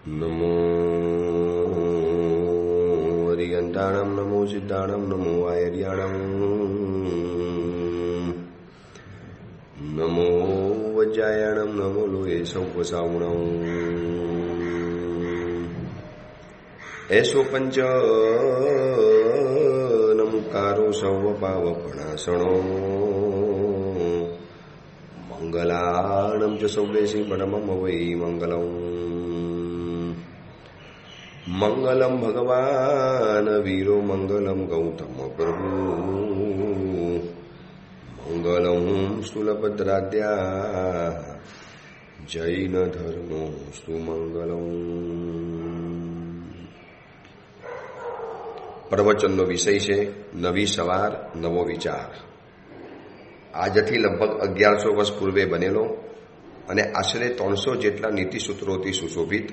નમો હરિયંતાણમ, નમો સિદ્ધાણમ, નમો આયર્યાણમ, નમો વજ્જાયાણમ, નમો લોહે સૌપસાવણમ. એસો પંચ નમકારો સર્વ પાવપણાસણો મંગલાણમ ચ સૌલેશી પરમમ વૈ મંગલમ. મંગલમ ભગવાન વીરો, મંગલમ ગૌતમ પ્રભુ, મંગલમ સ્થૂલભદ્રાદ્યા જૈન ધર્મો સુમંગલમ. પ્રવચનનો વિષય છે નવી સવાર, નવો વિચાર. આજથી લગભગ 1100 વર્ષ પૂર્વે બનેલો અને આશરે 300 જેટલા નીતિસૂત્રોથી સુશોભિત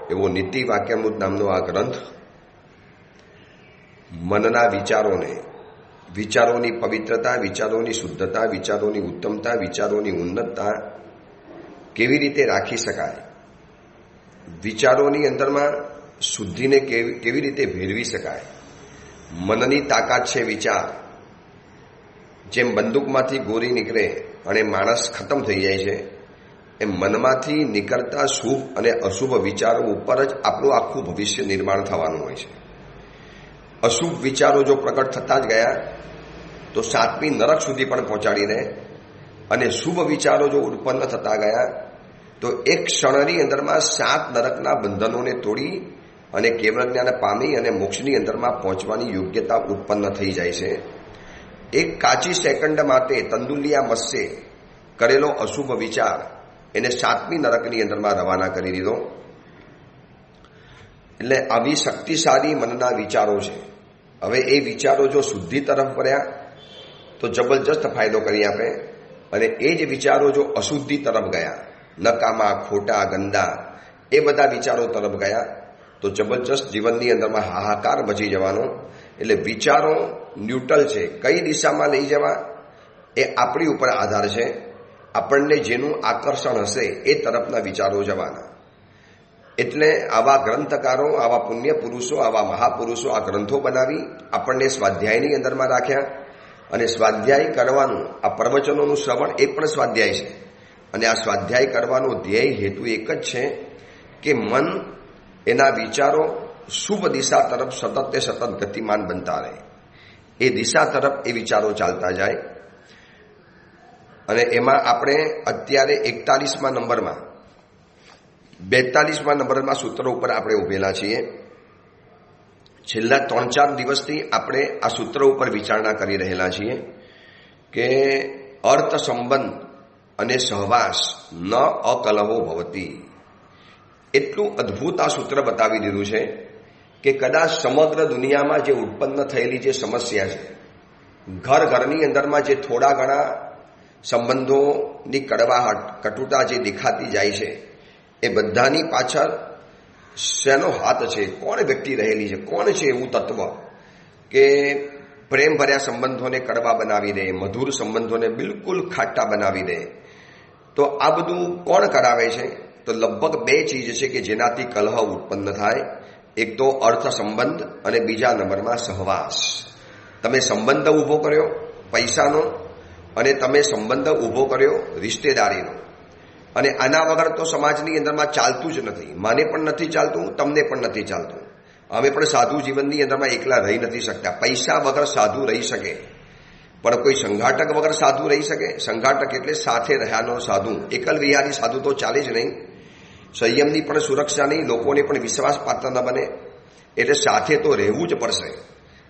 એવો નીતિ વાક્યામૃત નામનો આ ગ્રંથ મનના વિચારોને, વિચારોની પવિત્રતા, વિચારોની શુદ્ધતા, વિચારોની ઉત્તમતા, વિચારોની ઉન્નતતા કેવી રીતે રાખી શકાય, વિચારોની અંદરમાં શુદ્ધિને કેવી રીતે ભેળવી શકાય. મનની તાકાત છે વિચાર. જેમ બંદૂકમાંથી ગોળી નીકળે અને માણસ ખતમ થઈ જાય છે, એમ મનમાંથી નીકળતા શુભ અને અશુભ વિચારો ઉપર જ આપણું આખું ભવિષ્ય નિર્માણ થવાનું હોય છે. અશુભ વિચારો જો પ્રગટ થતા જ ગયા તો 7મી નરક સુધી પણ પહોંચાડી દે, અને શુભ વિચારો જો ઉત્પન્ન થતા ગયા તો એક ક્ષણની અંદરમાં 7 નરકના બંધનોને તોડી અને કેવળ જ્ઞાન પામી અને મોક્ષની અંદરમાં પહોંચવાની યોગ્યતા ઉત્પન્ન થઈ જાય છે. એક કાચી સેકન્ડ માટે તંદુલિયા મસ્સે કરેલો અશુભ વિચાર એને 7મી નરકની અંદરમાં રવાના કરી દીધો. એટલે આવી શક્તિશાળી મનના વિચારો છે. હવે એ વિચારો જો શુદ્ધિ તરફ વળ્યા તો જબરજસ્ત ફાયદો કરી આપે, અને એ જ વિચારો જો અશુદ્ધિ તરફ ગયા, નકામા, ખોટા, ગંદા, એ બધા વિચારો તરફ ગયા તો જબરજસ્ત જીવનની અંદરમાં હાહાકાર મચી જવાનો. એટલે વિચારો ન્યુટ્રલ છે, કઈ દિશામાં લઈ જવા એ આપણી ઉપર આધાર છે. આપણને જેનું આકર્ષણ હશે એ તરફના વિચારો જવાના. એટલે આવા ગ્રંથકારો, આવા પુણ્ય પુરુષો, આવા મહાપુરુષો આ ગ્રંથો બનાવી આપણને સ્વાધ્યાયની અંદરમાં રાખ્યા. અને સ્વાધ્યાય કરવાનું, આ પ્રવચનોનું શ્રવણ એ પણ સ્વાધ્યાય છે. અને આ સ્વાધ્યાય કરવાનો ધ્યેય હેતુ એક જ છે કે મન, એના વિચારો શુભ દિશા તરફ સતત ગતિમાન બનતા રહે. એ દિશા તરફ એ વિચારો ચાલતા જાય. અને એમાં આપણે અત્યારે 41મા નંબરમાં, 42મા નંબરમાં સૂત્ર ઉપર આપણે ઉભેલા છીએ. છેલ્લા 3-4 દિવસથી આપણે આ સૂત્ર ઉપર વિચારણા કરી રહેલા છીએ કે અર્થ સંબંધ અને સહવાસ ન અકલહો ભવતી. એટલું અદ્ભુત આ સૂત્ર બતાવી દીધું છે કે કદાચ સમગ્ર દુનિયામાં જે ઉત્પન્ન થયેલી જે સમસ્યા છે, ઘરની અંદરમાં જે થોડા ઘણા સંબંધોની કડવાહટ, કટુતા જે દેખાતી જાય છે, એ બધાની પાછળ શેનો હાથ છે, કોણ વ્યક્તિ રહેલી છે, કોણ છે એવું તત્વ કે પ્રેમ ભર્યા સંબંધોને કડવા બનાવી દે, મધુર સંબંધોને બિલકુલ ખાટા બનાવી દે. તો આ બધું કોણ કરાવે છે? તો લગભગ 2 ચીજ છે કે જેનાથી કલહ ઉત્પન્ન થાય. એક તો અર્થ સંબંધ અને બીજા નંબરમાં સહવાસ. તમે સંબંધ ઊભો કર્યો પૈસાનો, અને તમે સંબંધ ઊભો કર્યો રિશ્તેદારીનો, અને આના વગર તો સમાજની અંદરમાં ચાલતું જ નથી. મને પણ નથી ચાલતું, તમને પણ નથી ચાલતું. અમે પણ સાધુ જીવનની અંદરમાં એકલા રહી નથી શકતા. પૈસા વગર સાધુ રહી શકે, પણ કોઈ સંઘાટક વગર સાધુ રહી શકે? સંઘાટક એટલે સાથે રહ્યાનો સાધુ. એકલ વિહારી સાધુ તો ચાલે જ નહીં. સંયમની પણ સુરક્ષા નહીં, લોકોને પણ વિશ્વાસ પાત્ર ન બને. એટલે સાથે તો રહેવું જ પડશે,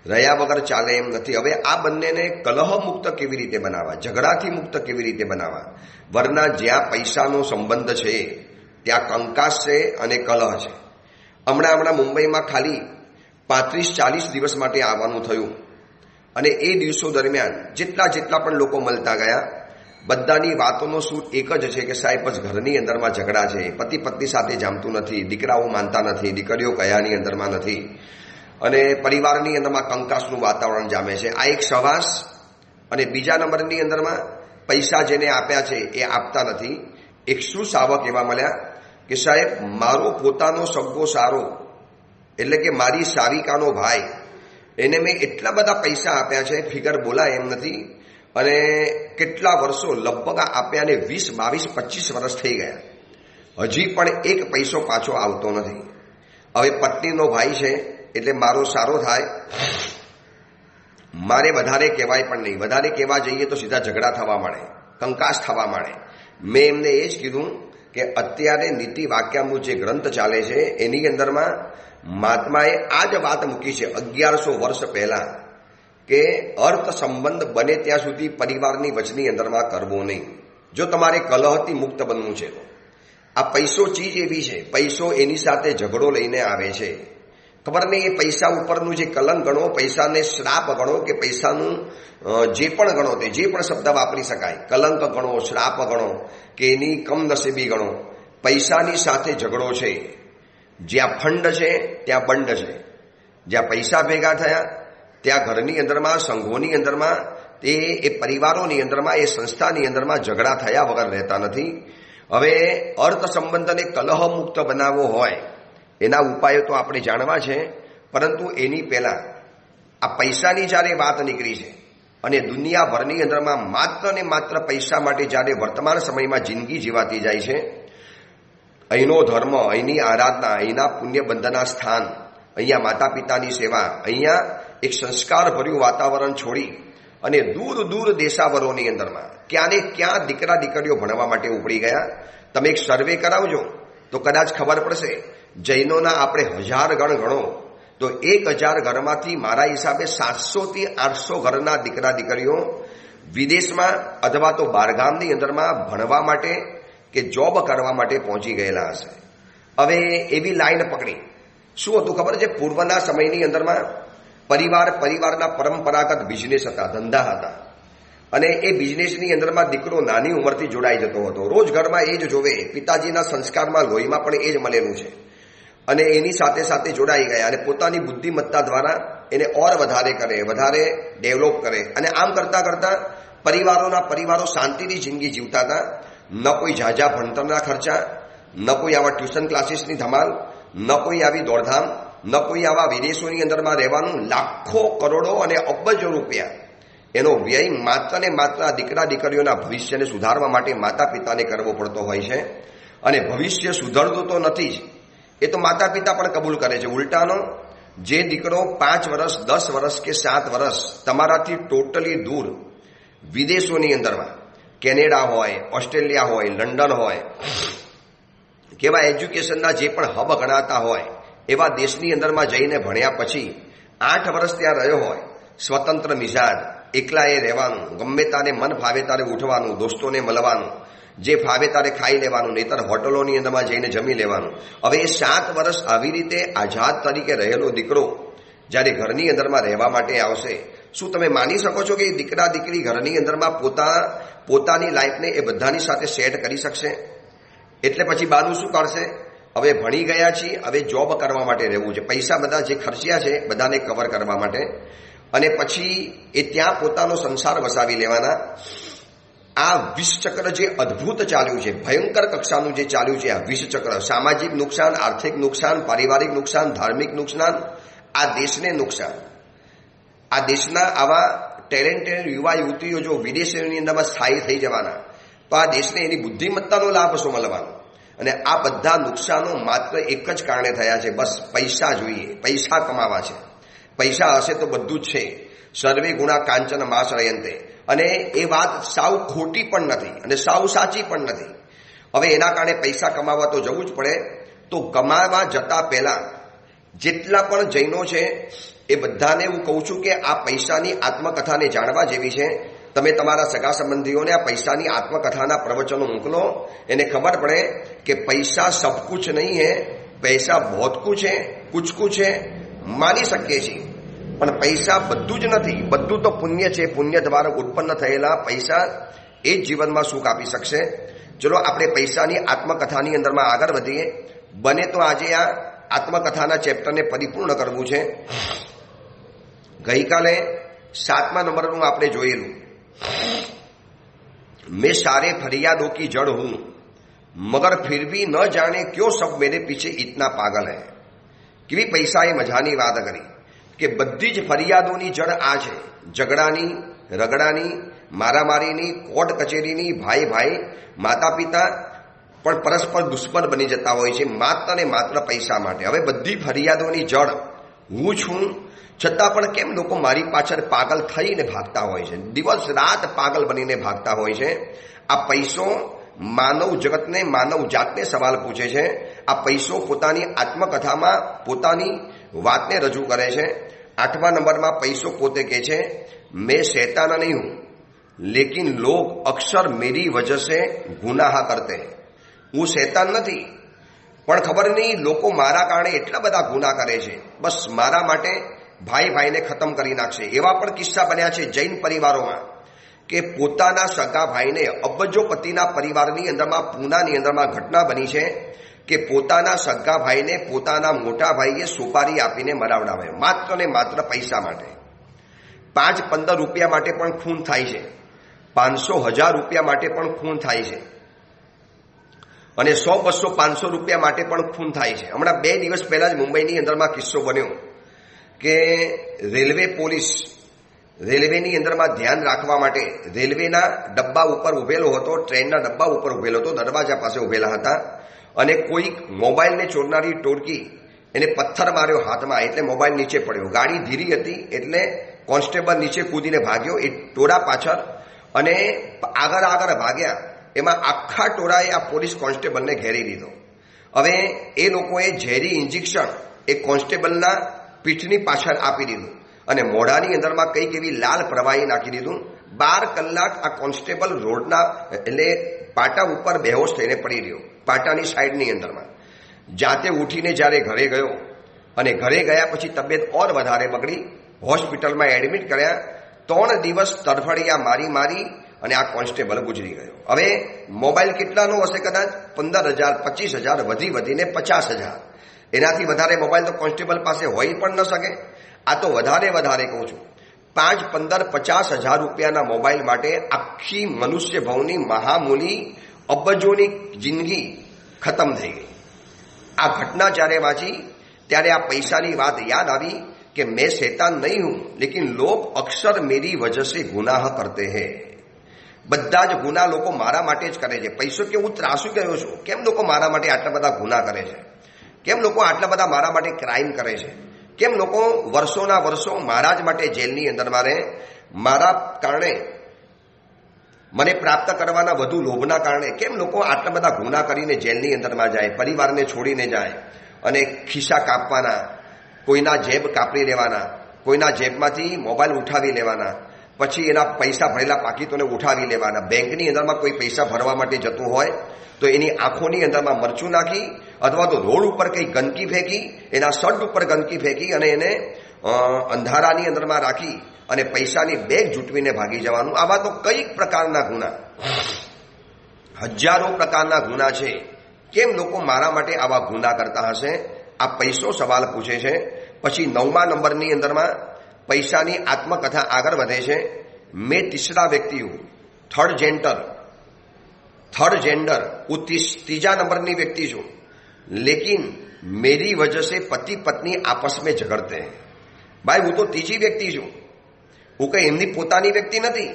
રહ્યા વગર ચાલે એમ નથી. હવે આ બંનેને કલહ મુક્ત કેવી રીતે બનાવવા, ઝઘડાથી મુક્ત કેવી રીતે બનાવવા? વરના જ્યાં પૈસાનો સંબંધ છે ત્યાં કંકાસ છે અને કલહ છે. હમણાં મુંબઈમાં ખાલી 35-40 દિવસ માટે આવવાનું થયું, અને એ દિવસો દરમિયાન જેટલા પણ લોકો મળતા ગયા, બધાની વાતોનો સૂર એક જ છે કે સાહેબ બસ ઘરની અંદરમાં ઝઘડા છે, પતિ પત્ની સાથે જામતું નથી, દીકરાઓ માનતા નથી, દીકરીઓ કયાની અંદરમાં નથી, અને પરિવારની અંદરમાં કંકાસનું વાતાવરણ જામે છે. આ એક સહવાસ. અને બીજા નંબરની અંદરમાં પૈસા જેને આપ્યા છે એ આપતા નથી. 100 શાવક એવા મળ્યા કે સાહેબ મારો પોતાનો સગો સારો એટલે કે મારી સાવિકાનો ભાઈ, એને મેં એટલા બધા પૈસા આપ્યા છે, ફિગર બોલાય એમ નથી, અને કેટલા વર્ષો લગભગ આપ્યા ને 20, 22, 25 વર્ષ થઈ ગયા, હજી પણ એક પૈસો પાછો આવતો નથી. હવે પત્નીનો ભાઈ છે એટલે મારો સારો થાય, મારે વધારે કહેવાય પણ નહીં, વધારે કહેવા જઈએ તો સીધા ઝઘડા થવા માંડે, કંકાસ થવા માંડે. મેં એમને એ જ કીધું કે અત્યારે નીતિ વાક્યામૃત જે ગ્રંથ ચાલે છે એની અંદરમાં મહાત્માએ આ જ વાત મૂકી છે 1100 વર્ષ પહેલા કે અર્થ સંબંધ બને ત્યાં સુધી પરિવારની વચની અંદરમાં કરવો નહીં. જો તમારે કલહથી મુક્ત બનવું છે તો આ પૈસો ચીજ એવી છે, પૈસો એની સાથે ઝઘડો લઈને આવે છે. ખબર નહીં એ પૈસા ઉપરનું જે કલંક ગણો, પૈસાને શ્રાપ ગણો કે પૈસાનું જે પણ ગણો, તે જે પણ શબ્દ વાપરી શકાય, કલંક ગણો, શ્રાપ ગણો કે એની કમનસીબી ગણો, પૈસાની સાથે ઝઘડો છે. જ્યાં ફંડ છે ત્યાં બંડ છે. જ્યાં પૈસા ભેગા થયા ત્યાં ઘરની અંદરમાં, સંઘોની અંદરમાં, એ પરિવારોની અંદરમાં, એ સંસ્થાની અંદરમાં ઝઘડા થયા વગર રહેતા નથી. હવે અર્થ સંબંધને કલહ મુક્ત બનાવવો હોય એના ઉપાયો તો આપણે જાણવા છે, પરંતુ એની પહેલા આ પૈસાની જ્યારે વાત નીકળી છે અને દુનિયાભરની અંદરમાં માત્ર ને માત્ર પૈસા માટે જ્યારે વર્તમાન સમયમાં જિંદગી જીવાતી જાય છે, અહીંનો ધર્મ, અહીંની આરાધના, અહીંના પુણ્યબંધના સ્થાન, અહીંયા માતા પિતાની સેવા, અહીંયા એક સંસ્કારભર્યું વાતાવરણ છોડી અને દૂર દૂર દેશાવરોની અંદરમાં ક્યાંને ક્યાં દીકરા દીકરીઓ ભણવા માટે ઉપડી ગયા. તમે એક સર્વે કરાવજો તો કદાચ ખબર પડશે. જૈનોના આપણે 1000 ગણ ગણો તો 1000 ઘરમાંથી મારા હિસાબે 700 થી 800 ઘરના દીકરા દીકરીઓ વિદેશમાં અથવા તો બહારગામની અંદરમાં ભણવા માટે કે જોબ કરવા માટે પહોંચી ગયેલા હશે. હવે એવી લાઈન પકડી. શું હતું ખબર છે? પૂર્વના સમયની અંદરમાં પરિવારના પરંપરાગત બિઝનેસ હતા, ધંધા હતા, અને એ બિઝનેસની અંદરમાં દીકરો નાની ઉંમરથી જોડાઈ જતો હતો. રોજ ઘરમાં એ જ જોવે, પિતાજીના સંસ્કારમાં લોહીમાં પણ એ જ મળેલું છે, અને એની સાથે સાથે જોડાઈ ગયા અને પોતાની બુદ્ધિમત્તા દ્વારા એને ઓર વધારે કરે, વધારે ડેવલપ કરે, અને આમ કરતાં કરતાં પરિવારો શાંતિની જિંદગી જીવતા હતા. ન કોઈ ઝાઝા ભણતરના ખર્ચા, ન કોઈ આવા ટ્યુશન ક્લાસીસની ધમાલ, ન કોઈ આવી દોડધામ, ન કોઈ આવા વિદેશોની અંદરમાં રહેવાનું. લાખો કરોડો અને અબજો રૂપિયા એનો વ્યય માત્ર ને માત્ર દીકરા દીકરીઓના ભવિષ્યને સુધારવા માટે માતા પિતાને કરવો પડતો હોય છે. અને ભવિષ્ય સુધરતું તો નથી જ, એ તો માતા પિતા પણ કબૂલ કરે છે. ઉલટાનો જે દીકરો 5 વર્ષ, 10 વર્ષ કે 7 વર્ષ તમારાથી ટોટલી દૂર વિદેશોની અંદરમાં, કેનેડા હોય, ઓસ્ટ્રેલિયા હોય, લંડન હોય, કેવા એજ્યુકેશનના જે પણ હબ ગણાતા હોય એવા દેશની અંદરમાં જઈને ભણ્યા પછી 8 વર્ષ ત્યાં રહ્યો હોય, સ્વતંત્ર મિજાજ, એકલા એ રહેવાનું, ગમે તારે મન ફાવે તારે ઉઠવાનું, દોસ્તોને મળવાનું, જે ફાવે તારે ખાઈ લેવાનું, નહીતર હોટલોની અંદરમાં જઈને જમી લેવાનું. હવે એ 7 વર્ષ આવી રીતે આઝાદ તરીકે રહેલો દીકરો જ્યારે ઘરની અંદરમાં રહેવા માટે આવશે, શું તમે માની શકો છો કે એ દીકરા દીકરી ઘરની અંદરમાં પોતાની લાઈફને એ બધાની સાથે સેટ કરી શકશે? એટલે પછી બાનું શું કરશે? હવે ભણી ગયા છીએ, હવે જોબ કરવા માટે રહેવું છે, પૈસા બધા જે ખર્ચ્યા છે બધાને કવર કરવા માટે, અને પછી એ ત્યાં પોતાનો સંસાર વસાવી લેવાના. આ વિષચક્ર જે અદ્ભુત ચાલ્યું છે, ભયંકર કક્ષાનું જે ચાલ્યું છે આ વિષચક્ર, સામાજિક નુકસાન, આર્થિક નુકસાન, પારિવારિક નુકસાન, ધાર્મિક નુકસાન, આ દેશને નુકસાન. આ દેશના આવા ટેલેન્ટેડ યુવા યુવતીઓ જો વિદેશની અંદરમાં સ્થાયી થઈ જવાના તો આ દેશને એની બુદ્ધિમત્તાનો લાભ શું મળવાનો? અને આ બધા નુકસાનો માત્ર એક જ કારણે થયા છે, બસ પૈસા જોઈએ, પૈસા કમાવા છે. પૈસા હશે તો બધું જ છે. સર્વે ગુણા કાંચન માશ્રયંતે. અને એ વાત સાવ ખોટી પણ નથી અને સાવ સાચી પણ નથી. હવે એના કારણે પૈસા કમાવા તો જવું જ પડે. તો કમાવા જતા પહેલા જેટલા પણ જૈનો છે એ બધાને હું કહું છું કે આ પૈસાની આત્મકથાને જાણવા જેવી છે. તમે તમારા સગા સંબંધીઓને આ પૈસાની આત્મકથાના પ્રવચનો મોકલો, એને ખબર પડે કે પૈસા સબ કુછ નહીં હે, પૈસા બહોત કુછ હે, કુછ કુછ હે. માની શકીએ છીએ, પણ પૈસા બધું જ નથી. બધું તો પુણ્ય છે. પુણ્ય દ્વારા ઉત્પન્ન થયેલા પૈસા એ જ જીવનમાં સુખ આપી શકશે. ચલો આપણે પૈસાની આત્મકથાની અંદરમાં આગળ વધીએ. બને તો આજે આ આત્મકથાના ચેપ્ટરને પરિપૂર્ણ કરવું છે. ગઈકાલે 7મા નંબરનું આપણે જોયેલું, મેં સારે ફરિયાદો કી જડ હું, मगर फिर भी न जाने क्यों सब मेरे पीछे इतना पागल है। કેવી પૈસાએ મજાની વાત કરી કે બધી જ ફરિયાદોની જડ આ છે, ઝઘડાની, રગડાની, મારામારીની, કોર્ટ કચેરીની, ભાઈ ભાઈ, માતા પિતા પણ પરસ્પર દુશ્મન બની જતા હોય છે માત્ર ને માત્ર પૈસા માટે. હવે બધી ફરિયાદોની જડ હું છું, છતાં પણ કેમ લોકો મારી પાછળ પાગલ થઈને ભાગતા હોય છે, દિવસ રાત પાગલ બનીને ભાગતા હોય છે. આ પૈસો માનવ જગતને, માનવ જાતને સવાલ પૂછે છે. આ પૈસો પોતાની આત્મકથામાં પોતાની વાતને રજૂ કરે છે. 8મા નંબરમાં પૈસો પોતે કહે છે, मैं शैतान नहीं हूं लेकिन लोग अक्सर मेरी वजह से गुनाह करते हैं. હું શૈતાન નથી, પણ ખબર નહીં લોકો મારા કારણે એટલા બધા ગુના કરે છે, બસ મારા માટે ભાઈ ભાઈને ખતમ કરી નાખશે. એવા પણ કિસ્સા બન્યા છે જૈન પરિવારોમાં કે પોતાના સગા ભાઈને, અબજોપતિના પરિવારની અંદરમાં, પૂનાની અંદરમાં ઘટના બની છે કે પોતાના સગા ભાઈને પોતાના મોટા ભાઈએ સુપારી આપીને મરાવડાવે માત્ર ને માત્ર પૈસા માટે. 5-15 રૂપિયા માટે પણ ખૂન થાય છે, 500-1000 રૂપિયા માટે પણ ખૂન થાય છે, અને 100-200-500 રૂપિયા માટે પણ ખૂન થાય છે. હમણાં 2 દિવસ પહેલા જ મુંબઈની અંદરમાં કિસ્સો બન્યો કે રેલવે પોલીસ રેલવેની અંદરમાં ધ્યાન રાખવા માટે રેલવેના ડબ્બા ઉપર ઉભેલો હતો, ટ્રેનના ડબ્બા ઉપર ઉભેલો હતો, દરવાજા પાસે ઉભેલા હતા, અને કોઈ મોબાઈલને ચોરનારી ટોળકી એને પથ્થર માર્યો હાથમાં, એટલે મોબાઈલ નીચે પડ્યો. ગાડી ધીરી હતી એટલે કોન્સ્ટેબલ નીચે કૂદીને ભાગ્યો એ ટોળા પાછળ, અને આગળ ભાગ્યા. એમાં આખા ટોળાએ આ પોલીસ કોન્સ્ટેબલને ઘેરી લીધો. હવે એ લોકોએ ઝેરી ઇન્જેક્શન એ કોન્સ્ટેબલના પીઠની પાછળ આપી દીધું અને મોઢાની અંદરમાં કંઈક એવી લાલ પ્રવાહી નાખી દીધું. 12 કલાક આ કોન્સ્ટેબલ રોડના એટલે પાટા ઉપર બેહોશ થઈને પડી રહ્યો, પાટાની સાઈડની અંદરમાં. જાતે ઉઠીને જ્યારે ઘરે ગયો, અને ઘરે ગયા પછી તબિયત ઓર વધારે બગડી, હોસ્પિટલમાં એડમિટ કર્યા. 3 દિવસ તરફડિયા મારી અને આ કોન્સ્ટેબલ ગુજરી ગયો. હવે મોબાઈલ કેટલાનો હશે? કદાચ 15,000, 25,000, વધીને 50,000. એનાથી વધારે મોબાઈલ તો કોન્સ્ટેબલ પાસે હોય પણ ન શકે. આ તો વધારે કહું છું, 5, 15, 50,000 રૂપિયાના મોબાઈલ માટે આખી મનુષ્ય ભવની મહામૂલી અબજોની જિંદગી ખતમ થઈ ગઈ. આ ઘટના જ્યારે વાંચી ત્યારે આ પૈસાની વાત યાદ આવી કે मैं शैतान नहीं हूं लेकिन लोग अक्सर मेरी वजह से गुनाह करते हैं. બધા જ ગુના લોકો મારા માટે જ કરે છે. પૈસો કે હું ત્રાસુ ગયો છું, કેમ લોકો મારા માટે આટલા બધા ગુના કરે છે, કેમ લોકો આટલા બધા મારા માટે ક્રાઇમ કરે છે, કેમ લોકો વર્ષોના વર્ષો મારા જ માટે જેલની અંદરમાં રહે, મારા કારણે મને પ્રાપ્ત કરવાના વધુ લોભના કારણે કેમ લોકો આટલા બધા ગુના કરીને જેલની અંદરમાં જાય, પરિવારને છોડીને જાય, અને ખિસ્સા કાપવાના, કોઈના જેબ કાપી લેવાના, કોઈના જેબમાંથી મોબાઈલ ઉઠાવી લેવાના, પછી એના પૈસા ભરેલા પાકીટોને ઉઠાવી લેવાના. બેંકની અંદરમાં કોઈ પૈસા ભરવા માટે જતું હોય તો એની આંખોની અંદરમાં મરચું નાખી, અથવા તો રોડ ઉપર કંઈ ગંદકી ફેંકી, એના શર્ટ ઉપર ગંદકી ફેંકી અને એને અંધારાની અંદરમાં રાખી અને પૈસાની બેગ જૂટવીને ભાગી જવાનું. આવા તો કઈ પ્રકારના ગુના, હજારો પ્રકારના ગુના છે. કેમ લોકો મારા માટે આવા ગુના કરતા હશે? આ પૈસો સવાલ પૂછે છે. પછી 9મા નંબરની અંદરમાં પૈસાની આત્મકથા આગળ વધે છે. મેં तीसरा व्यक्ति हूं, थर्ड जेंडर, હું ત્રીજા નંબરની વ્યક્તિ છું, लेकिन मेरी वजह से पति पत्नी आपस में झगड़ते हैं. भाई હું તો ત્રીજી વ્યક્તિ છું, હું કઈ એમની પોતાની વ્યક્તિ નથી.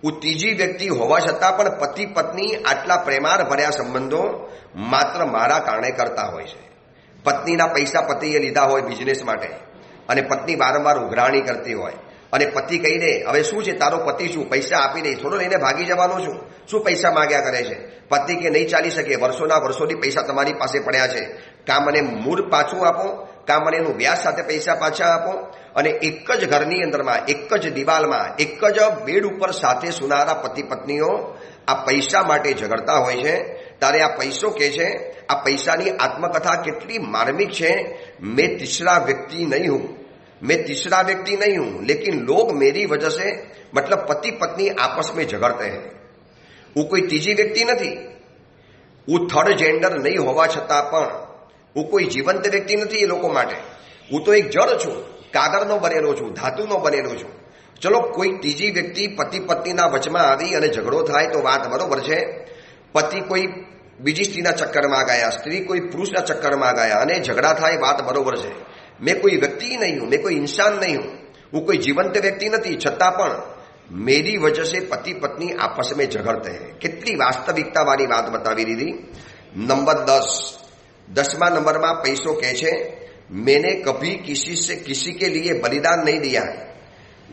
હું ત્રીજી વ્યક્તિ હોવા છતાં પણ પતિ પત્ની આટલા પ્રેમાળ ભર્યા સંબંધો માત્ર મારા કારણે કરતા હોય છે. પત્નીના પૈસા પતિએ લીધા હોય બિઝનેસ માટે, અને પત્ની વારંવાર ઉઘરાણી કરતી હોય, અને પતિ કહી દે હવે શું છે તારો પતિ શું પૈસા આપી દે, થોડો લઈને ભાગી જવાનો છું, શું પૈસા માગ્યા કરે છે. પતિ કે નહીં ચાલી શકે, વર્ષોની પૈસા તમારી પાસે પડ્યા છે, કાં મને મૂળ પાછું આપો, કાં મને એનું વ્યાજ સાથે પૈસા પાછા આપો. અને એક જ ઘરની અંદરમાં, એક જ દિવાલમાં, એક જ બેડ ઉપર સાથે સુનારા પતિ પત્નીઓ આ પૈસા માટે ઝઘડતા હોય છે. ત્યારે આ પૈસો કહે છે, આ પૈસાની આત્મકથા કેટલી માર્મિક છે. मैं तीसरा व्यक्ति नहीं हूं लेकिन लोग मेरी वजह से, मतलब पति पत्नी आपस में झगड़ते हैं. હું કોઈ ત્રીજી વ્યક્તિ નથી, હું થર્ડ જેન્ડર નહીં હોવા છતાં પણ હું કોઈ જીવંત વ્યક્તિ નથી એ લોકો માટે. હું તો એક જળ છું, કાગળનો બનેલો છું, ધાતુનો બનેલો છું. ચલો કોઈ ત્રીજી વ્યક્તિ પતિ પત્નીના વચમાં આવી અને ઝઘડો થાય તો વાત બરોબર છે. પતિ કોઈ બીજી સ્ત્રીના ચક્કરમાં ગયા, સ્ત્રી કોઈ પુરુષના ચક્કરમાં ગયા અને ઝઘડા થાય, વાત બરોબર છે. મેં કોઈ વ્યક્તિ નહીં હું, મેં કોઈ ઇન્સાન નહીં હું, હું કોઈ જીવંત વ્યક્તિ નથી, છતાં પણ મેરી વજહ સે પતિ પત્ની આપસ મેં ઝઘડતે હૈ. કેટલી વાસ્તવિકતા વાળી વાત બતાવી દીધી. નંબર 10 નંબરમાં પૈસો કહે છે, मैंने कभी किसी के लिए बलिदान नहीं दिया है,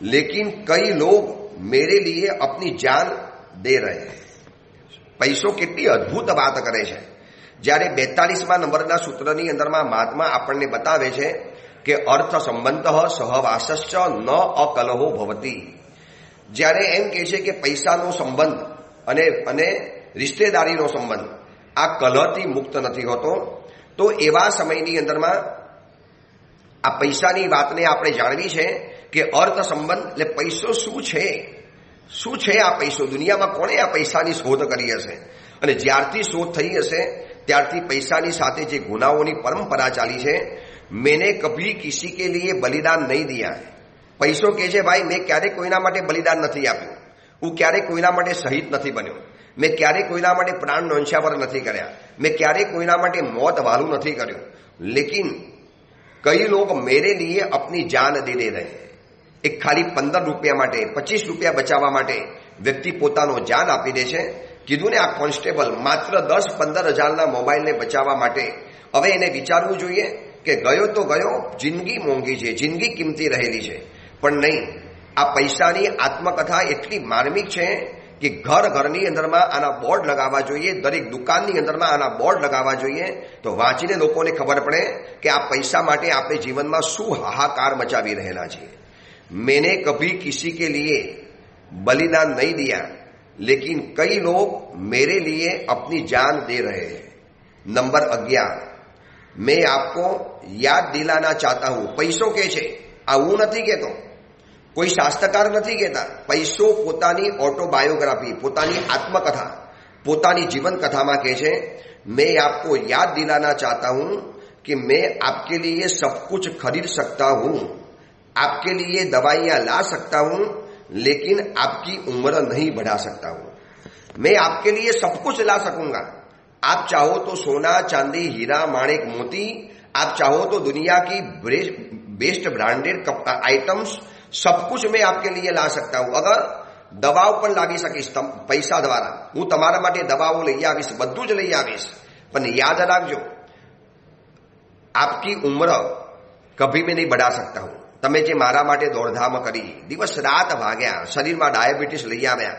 लेकिन कई लोग मेरे लिए अपनी जान दे रहे हैं. પૈસો કેટલી અદ્ભુત વાત કરે છે. જ્યારે 42મા નંબરના સૂત્રની અંદરમાં મહાત્મા આપણને બતાવે છે કે અર્થ સંબંધ સહવાસશ્ચ ન અકલહો ભવતી. જ્યારે એમ કહે છે કે પૈસાનો સંબંધ અને રિશ્તેદારીનો સંબંધ આ કલહથી મુક્ત નથી હોતો, તો એવા સમયની અંદરમાં આ પૈસાની વાતને આપણે જાણવી છે કે અર્થ સંબંધ એટલે પૈસો શું છે આ પૈસો, દુનિયામાં કોણે આ પૈસાની શોધ કરી હશે, અને જ્યારથી શોધ થઈ હશે ત્યારથી પૈસાની સાથે જે ગુનાઓની પરંપરા ચાલી છે. મેને કભી કિસી કે લીએ બલિદાન નહીં દિયા. પૈસો કહે છે, ભાઈ મેં ક્યારેક કોઈના માટે બલિદાન નથી આપ્યું, હું ક્યારેક કોઈના માટે શહીદ નથી બન્યો, મેં ક્યારેક કોઈના માટે પ્રાણ ન્યોછાવર નથી કર્યા, મેં ક્યારેક કોઈના માટે મોત વાલું નથી કર્યું, લેકિન કઈ લોગ મેરે લીએ અપની જાન દે દે રહે. એક ખાલી 15 રૂપિયા માટે, 25 રૂપિયા બચાવવા માટે વ્યક્તિ પોતાનો જાન આપી દે છે. કીધું ને, આ કોન્સ્ટેબલ માત્ર 10-15 હજારના મોબાઈલને બચાવવા માટે હવે એને વિચારવું જોઈએ કે ગયો તો ગયો, જિંદગી મોંઘી છે, જિંદગી કિંમતી રહેલી છે. પણ નહીં, આ પૈસાની આત્મકથા એટલી માર્મિક છે કે ઘરની અંદરમાં આના બોર્ડ લગાવવા જોઈએ, દરેક દુકાનની અંદરમાં આના બોર્ડ લગાવવા જોઈએ, તો વાંચીને લોકોને ખબર પડે કે આ પૈસા માટે આપણે જીવનમાં શું હાહાકાર મચાવી રહેલા છીએ. मैंने कभी किसी के लिए बलिदान नहीं दिया, लेकिन कई लोग मेरे लिए अपनी जान दे रहे हैं. नंबर 11, मैं आपको याद दिलाना चाहता हूं. પૈસો કે છે, આ હું નથી કહેતો, કોઈ શાસ્ત્રકાર નથી કહેતા. પૈસો પોતાની ઓટોબાયોગ્રાફી, પોતાની આત્મકથા, પોતાની જીવન કથામાં કહે છે, मैं आपको याद दिलाना चाहता हूं कि मैं आपके लिए सब कुछ खरीद सकता हूं, आपके लिए दवाइयां ला सकता हूं, लेकिन आपकी उम्र नहीं बढ़ा सकता हूं. मैं आपके लिए सब कुछ ला सकूंगा. आप चाहो तो सोना चांदी हीरा माणिक मोती, आप चाहो तो दुनिया की बेस्ट ब्रांडेड आइटम्स, सब कुछ मैं आपके लिए ला सकता हूं. अगर દવાઓ પણ લાવી શકીશ પૈસા દ્વારા, હું તમારા માટે દવાઓ લઈ આવીશ, બધું જ લઈ આવીશ. પણ યાદ રાખજો, આપકી ઉમ્ર કભી મેં નહીં બઢા सकता हूं. તમે જે મારા માટે દોડધામ કરી, દિવસ રાત ભાગ્યા, શરીરમાં ડાયાબિટીસ લઈ આવ્યા,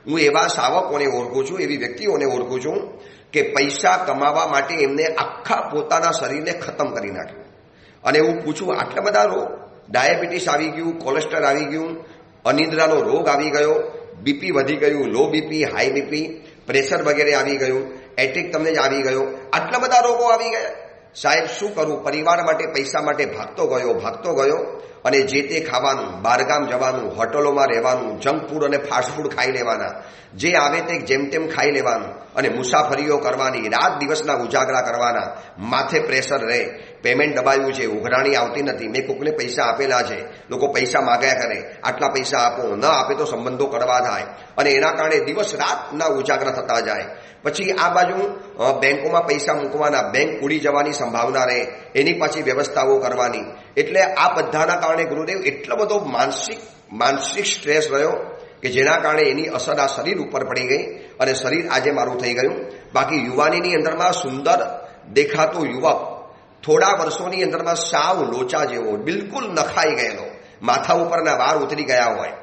હું એવા શાવકોને ઓળખું છું, એવી વ્યક્તિઓને ઓળખું છું કે પૈસા કમાવા માટે એમને આખા પોતાના શરીરને ખતમ કરી નાખ્યું. અને હું પૂછું, આટલા બધા રોગ, ડાયાબિટીસ આવી ગયું, કોલેસ્ટ્રોલ આવી ગયું, અનિદ્રાનો રોગ આવી ગયો, બીપી વધી ગયું, low BP, high BP, pressure વગેરે આવી ગયું, એટેક તમને જ આવી ગયો, આટલા બધા રોગો આવી ગયા. સાહેબ શું કરું, પરિવાર માટે પૈસા માટે ભાગતો ગયો અને જે તે ખાવાનું, બહારગામ જવાનું, હોટલોમાં રહેવાનું, જંક ફૂડ અને ફાસ્ટ ફૂડ ખાઈ લેવાના, જે આવે તે જેમ તેમ ખાઈ લેવાનું અને મુસાફરીઓ કરવાની, રાત દિવસના ઉજાગરા કરવાના, માથે પ્રેશર રહે, પેમેન્ટ દબાયું છે, ઉઘરાણી આવતી નથી, મેં કોકને પૈસા આપેલા છે, લોકો પૈસા માગ્યા કરે, આટલા પૈસા આપો, ન આપે તો સંબંધો કડવા થાય, અને એના કારણે દિવસ રાતના ઉજાગરા થતા જાય. પછી આ બાજુ બેંકોમાં પૈસા મૂકવાના, બેંક ઉડી જવાની સંભાવના રહે, એની પાછી વ્યવસ્થાઓ કરવાની. એટલે આ બધાના કારણે ગુરુદેવ એટલો બધો માનસિક સ્ટ્રેસ રહ્યો કે જેના કારણે એની અસર આ શરીર ઉપર પડી ગઈ અને શરીર આજે મારું થઈ ગયું. બાકી યુવાનીની અંદરમાં સુંદર દેખાતો યુવક થોડા વર્ષોની અંદરમાં સાવ લોચા જેવો, બિલકુલ નખાઈ ગયેલો, માથા ઉપરના વાળ ઉતરી ગયા હોય,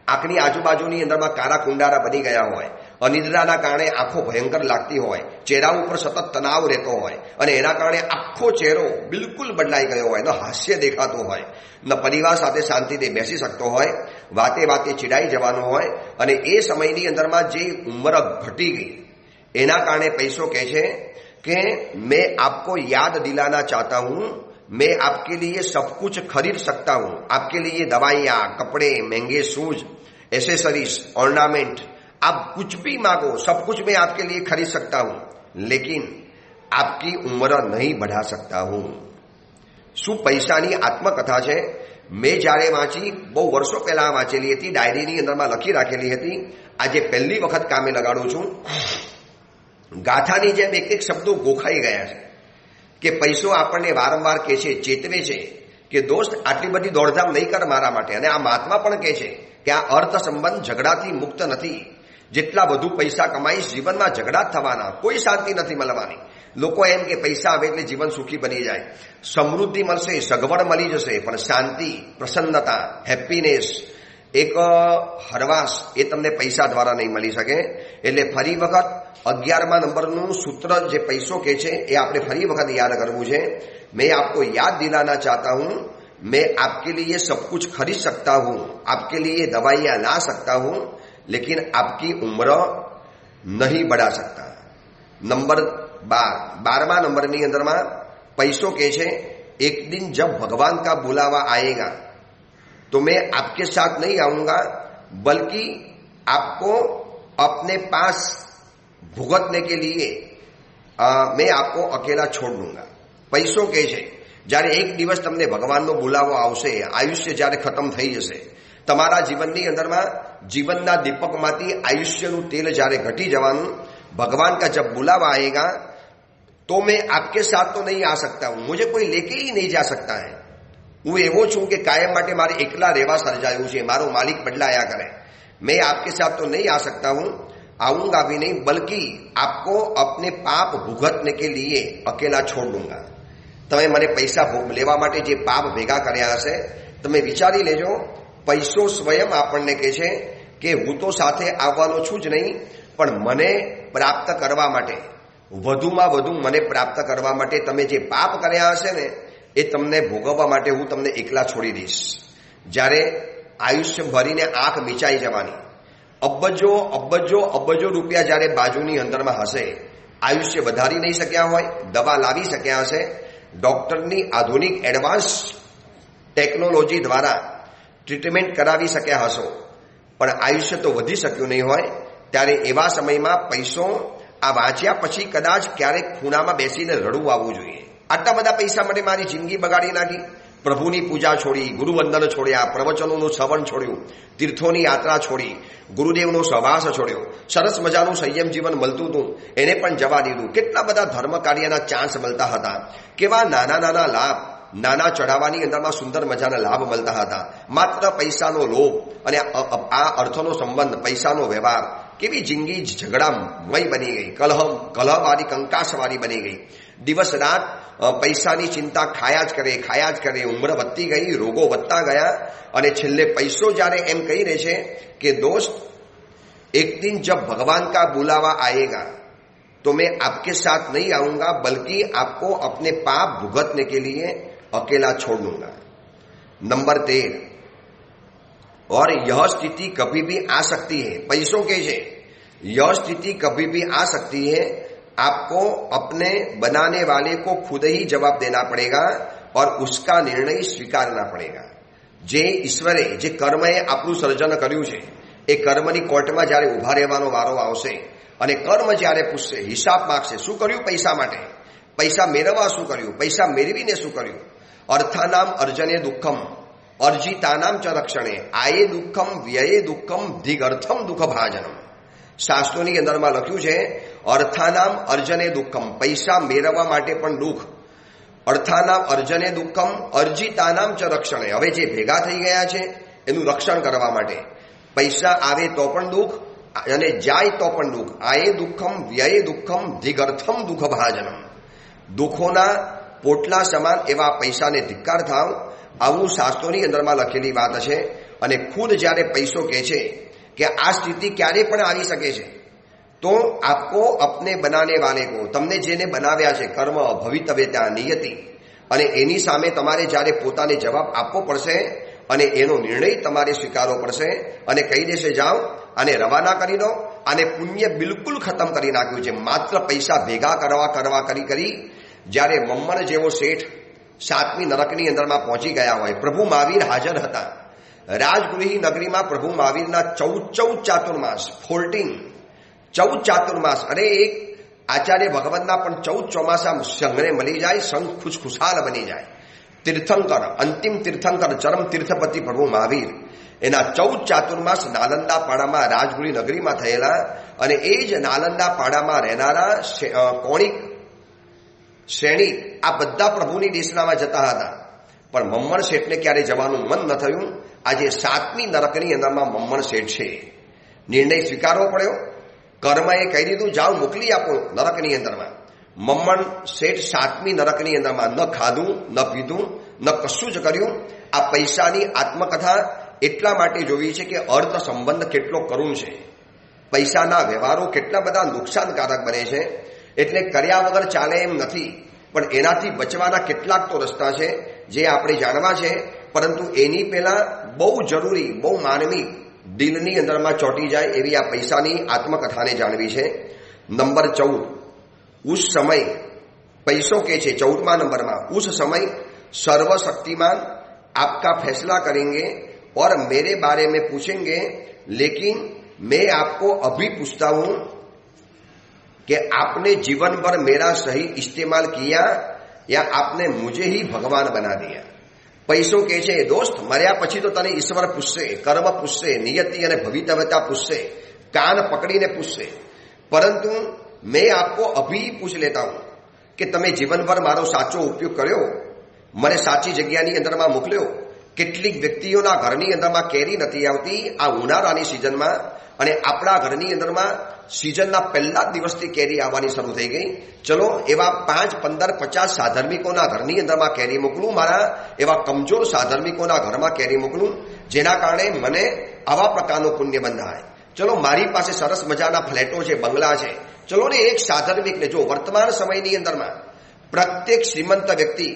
આંખની આજુબાજુની અંદરમાં કાળા કુંડારા બની ગયા હોય, અનિદ્રાના કારણે આંખો ભયંકર લાગતી હોય, ચહેરા ઉપર સતત તણાવ રહેતો હોય અને એના કારણે આખો ચહેરો બિલકુલ બદલાઈ ગયો હોય, ન હાસ્ય દેખાતો હોય, ન પરિવાર સાથે શાંતિથી બેસી શકતો હોય, વાતે વાતે ચીડાઈ જવાનું હોય. અને એ સમયની અંદરમાં જે ઉંમર ઘટી ગઈ એના કારણે પૈસો કહે છે कि मैं आपको याद दिलाना चाहता हूं, मैं आपके लिए सब कुछ खरीद सकता हूं, आपके लिए दवाइयां, कपड़े, महंगे शूज, एसेसरीज, ऑर्नामेंट, आप कुछ भी मांगो, सब कुछ मैं आपके लिए खरीद सकता हूं, लेकिन आपकी उम्र नहीं बढ़ा सकता हूं. શું પૈસાની આત્મકથા છે. મેં જ્યારે વાંચી, બહુ વર્ષો પહેલા વાંચેલી હતી, ડાયરીની અંદરમાં લખી રાખેલી હતી, આજે પહેલી વખત કામે લગાડું છું. ગાથાની જેમ એક એક શબ્દો ગોખાઈ ગયા છે કે પૈસો આપણને વારંવાર કહે છે, ચેતવે છે કે દોસ્ત આટલી બધી દોડધામ નહીં કર મારા માટે. અને આ મહાત્મા પણ કહે છે કે આ અર્થ સંબંધ ઝઘડાથી મુક્ત નથી. જેટલા વધુ પૈસા કમાઈશ જીવનમાં ઝઘડા જ થવાના, કોઈ શાંતિ નથી મળવાની. લોકો એમ કે પૈસા આવે એટલે જીવન સુખી બની જાય, સમૃદ્ધિ મળશે, સગવડ મળી જશે, પણ શાંતિ, પ્રસન્નતા, હેપીનેસ, એક હરવાશ એ તમને પૈસા દ્વારા નહીં મળી શકે. એટલે ફરી વખત 11મા નંબરનું સૂત્ર જે પૈસો કે છે એ આપણે ફરી વખત યાદ કરવું છે. मैं आपको याद दिलाना चाहता हूं, मैं आपके लिए सब कुछ खरीद सकता हूं, आपके लिए दवाइयां ला सकता हूं, लेकिन आपकी उम्र नहीं बढ़ा सकता. नंबर 12 नंबરની અંદરમાં પૈસો કે છે एक दिन जब भगवान का बुलावा आएगा तो मैं आपके साथ नहीं आऊंगा, बल्कि आपको अपने पास भुगतने के लिए मैं आपको अकेला छोड़ दूंगा. પૈસો કે છે જ્યારે એક દિવસ તમને ભગવાનનો બોલાવો આવશે, આયુષ્ય જ્યારે ખતમ થઈ જશે, તમારા જીવનની અંદરમાં જીવનના દીપકમાંથી આયુષ્યનું તેલ જ્યારે ઘટી જવાનું, भगवान का जब बुलावा आएगा तो मैं आपके साथ तो नहीं आ सकता हूं, मुझे कोई लेके ही नहीं जा सकता है. હું એવો છું કે કાયમ માટે મારે એકલા રહેવા સર્જાયું છે, મારો માલિક બદલાયા કરે. मैं आपके साथ तो नहीं आ सकता हूं, आऊंगा भी नहीं, बल्कि आपको अपने पाप भुगतने के लिए अकेला छोड़ दूंगा. તમે મને પૈસા લેવા માટે જે પાપ ભેગા કર્યા હશે, તમે વિચારી લેજો. પૈસો સ્વયં આપણને કહે છે કે હું તો સાથે આવવાનો છું જ નહીં, પણ મને પ્રાપ્ત કરવા માટે, વધુમાં વધુ મને પ્રાપ્ત કરવા માટે તમે જે પાપ કર્યા હશે ને એ તમને ભોગવવા માટે હું તમને એકલા છોડી દઈશ. જ્યારે આયુષ્ય ભરીને આંખ મીચાઈ જવાની, અબજો અબજો અબજો રૂપિયા જ્યારે બાજુની અંદરમાં હશે, આયુષ્ય વધારી નહીં શક્યા હોય, દવા લાવી શક્યા હશે, ડોક્ટરની આધુનિક એડવાન્સ ટેકનોલોજી દ્વારા ટ્રીટમેન્ટ કરાવી શક્યા હશો, પણ આયુષ્ય તો વધી શક્યું નહીં હોય, ત્યારે એવા સમયમાં પૈસો આ વાંચ્યા પછી કદાચ ક્યારેક ખૂણામાં બેસીને રડવું આવવું જોઈએ. આટલા બધા પૈસા માટે મારી જિંદગી બગાડી નાખી, પ્રભુની પૂજા છોડી, ગુરુવંદન છોડ્યા, પ્રવચનોનું શ્રવણ છોડ્યું, તીર્થોની યાત્રા છોડી, ગુરુદેવનો સહવાસ છોડ્યો, સરસ મજાનું સંયમ જીવન મળતું હતું એને પણ જવા દીધું. કેટલા બધા ધર્મ કાર્યના ચાન્સ મળતા હતા, કેવા નાના નાના લાભ, નાના ચઢાવાની અંદરમાં સુંદર મજાના લાભ મળતા હતા. માત્ર પૈસાનો લોભ અને આ અર્થનો સંબંધ, પૈસાનો વ્યવહાર, કેવી જિંદગી ઝઘડામય બની ગઈ, કલહવાળી, કંકાસવાળી બની ગઈ. દિવસ રાત પૈસાની ચિંતા ખાયા જ કરે, ઉંમર વધતી ગઈ, રોગો વધતા ગયા, અને છેલ્લે પૈસો જ્યારે એમ કહી રહે છે કે દોસ્ત એક દિન જબ ભગવાન કા बुलावा आएगा तो मैं आपके साथ नहीं आऊंगा, बल्कि आपको अपने पाप भुगतने के लिए अकेला छोड़ दूंगा. नंबर 13, और यह स्थिति कभी भी आ सकती है, पैसों के है, यह स्थिति कभी भी आ सकती है, आपको अपने बनाने वाले को खुद ही जवाब देना पड़ेगा और उसका निर्णय स्वीकारना पड़ेगा. જે ઈશ્વરે, જે કર્મએ આપણું સર્જન કર્યું છે, એ કર્મની કોર્ટમાં જ્યારે ઉભા રહેવાનો વારો આવશે અને કર્મ જ્યારે પૂછશે, હિસાબ માગશે, શું કર્યું પૈસા માટે, પૈસા મેળવવા શું કર્યું, પૈસા મેળવીને શું કર્યું. અર્થાનામ અર્જને દુઃખમ અર્જિતાનામ ચ રક્ષણે આયે દુઃખમ વ્યયે દુઃખમ ધિગર્થમ દુઃખ ભાજનમ. શાસ્ત્રોની અંદરમાં લખ્યું છે અર્થાનામ અર્જને દુઃખમ, પૈસા મેળવવા માટે પણ દુઃખ, અર્થાનામ અર્જને દુઃખમ અર્જિતાનામ ચ રક્ષણે, હવે જે ભેગા થઈ ગયા છે એનું રક્ષણ કરવા માટે. પૈસા આવે તો પણ દુઃખ અને જાય તો પણ દુઃખ. આયે દુઃખમ વ્યયે દુઃખમ ધિગર્થમ દુઃખ ભાજનમ. દુઃખોના પોટલા સમાન એવા પૈસાને ધિક્કાર થાવ, આવું શાસ્ત્રોની અંદરમાં લખેલી વાત છે. અને ખુદ જ્યારે પૈસો કહે છે કે આ સ્થિતિ ક્યારે પણ આવી શકે છે, તો આપકો અપને બનાને વાલે કો, તમને જેને બનાવ્યા છે, કર્મ, ભવિતવ્યતા, નિયતિ, અને એની સામે તમારે જ્યારે પોતાને જવાબ આપવો પડશે અને એનો નિર્ણય તમારે સ્વીકારવો પડશે અને કહી દેશે જાઓ આને રવાના કરી દો, આને પુણ્ય બિલકુલ ખતમ કરી નાખ્યું છે. માત્ર પૈસા ભેગા કરવા કરી જ્યારે મમ્મણ જેવો શેઠ 7મી નરકની અંદરમાં પહોંચી ગયા હોય, પ્રભુ મહાવીર હાજર હતા રાજગૃહી નગરીમાં. પ્રભુ મહાવીરના 14 ચાતુર્માસ, 14 ચાતુર્માસ, અને એક આચાર્ય ભગવતના પણ 14 ચોમાસા સંઘને મળી જાય, સંઘ ખુશખુશાલ બની જાય. તીર્થંકર, અંતિમ તીર્થંકર, ચરમ તીર્થપતિ પ્રભુ મહાવીર, એના 14 ચાતુર્માસ નાલંદા પાડામાં રાજગુરી નગરીમાં થયેલા, અને એ જ નાલંદા પાડામાં રહેનારા કોણિક, શ્રેણી આ બધા પ્રભુની દેશનામાં જતા હતા. પણ મમ્મણ શેઠને ક્યારે જવાનું મન ન થયું. આજે 7મી નરકની અંદરમાં મમ્મણ શેઠ છે. નિર્ણય સ્વીકારવો પડ્યો. કર્મએ કહી દીધું, જાઓ મોકલી આપો નરકની અંદરમાં. મમ્મણ શેઠ 7મી નરકની અંદરમાં ન ખાધું, ન પીધું, ન કશું જ કર્યું. આ પૈસાની આત્મકથા એટલા માટે જોવી છે કે અર્થ સંબંધ કેટલો કરુણ છે. પૈસાના વ્યવહારો કેટલા બધા નુકસાનકારક બને છે. એટલે કર્યા વગર ચાલે એમ નથી, પણ એનાથી બચવાના કેટલાક તો રસ્તા છે જે આપણે જાણવા છે. પરંતુ એની પહેલા બહુ જરૂરી, બહુ માનવી, દિલની અંદરમાં ચોંટી જાય એવી આ પૈસાની આત્મકથાને જાણવી છે. નંબર 14, ઉસ સમય, पैसों के छे 14वां नंबर में, उस समय सर्वशक्तिमान आपका फैसला करेंगे और मेरे बारे में पूछेंगे, लेकिन मैं आपको अभी पूछता हूं कि आपने जीवन भर मेरा सही इस्तेमाल किया या आपने मुझे ही भगवान बना दिया. पैसों के छे दोस्त, मर्या पछी तो तने ईश्वर पूछશે, कर्म पूछશે, नियति अने भवितव्यता पूछશે, कान पकड़ीने पूछશે. परंतु मैं आपको अभी पूछ लेता हूं कि तमे जीवनभर मारो साचो उपयोग कर्यो, मने साची जग्यानी अंदरमां मोकल्यो. કેટલીક વ્યક્તિઓના ઘરની અંદરમાં કેરી નથી આવતી આ ઉનાળાની સિઝનમાં, અને આપણા ઘરની અંદરમાં સિઝનના પહેલા દિવસથી કેરી આવવાની શરૂ થઈ ગઈ. ચલો એવા 5, 15, 50 સાધર્મિકોના ઘરની અંદરમાં કેરી મોકલું, મારા એવા કમજોર સાધર્મિકોના ઘરમાં કેરી મોકલું, જેના કારણે મને આવા પ્રકારનું પુણ્ય બંધાય. ચલો મારી પાસે સરસ મજાના ફ્લેટો છે, બંગલા છે. ચલો ને એક સાધર્મિકને, જો વર્તમાન સમયની અંદરમાં પ્રત્યેક શ્રીમંત વ્યક્તિ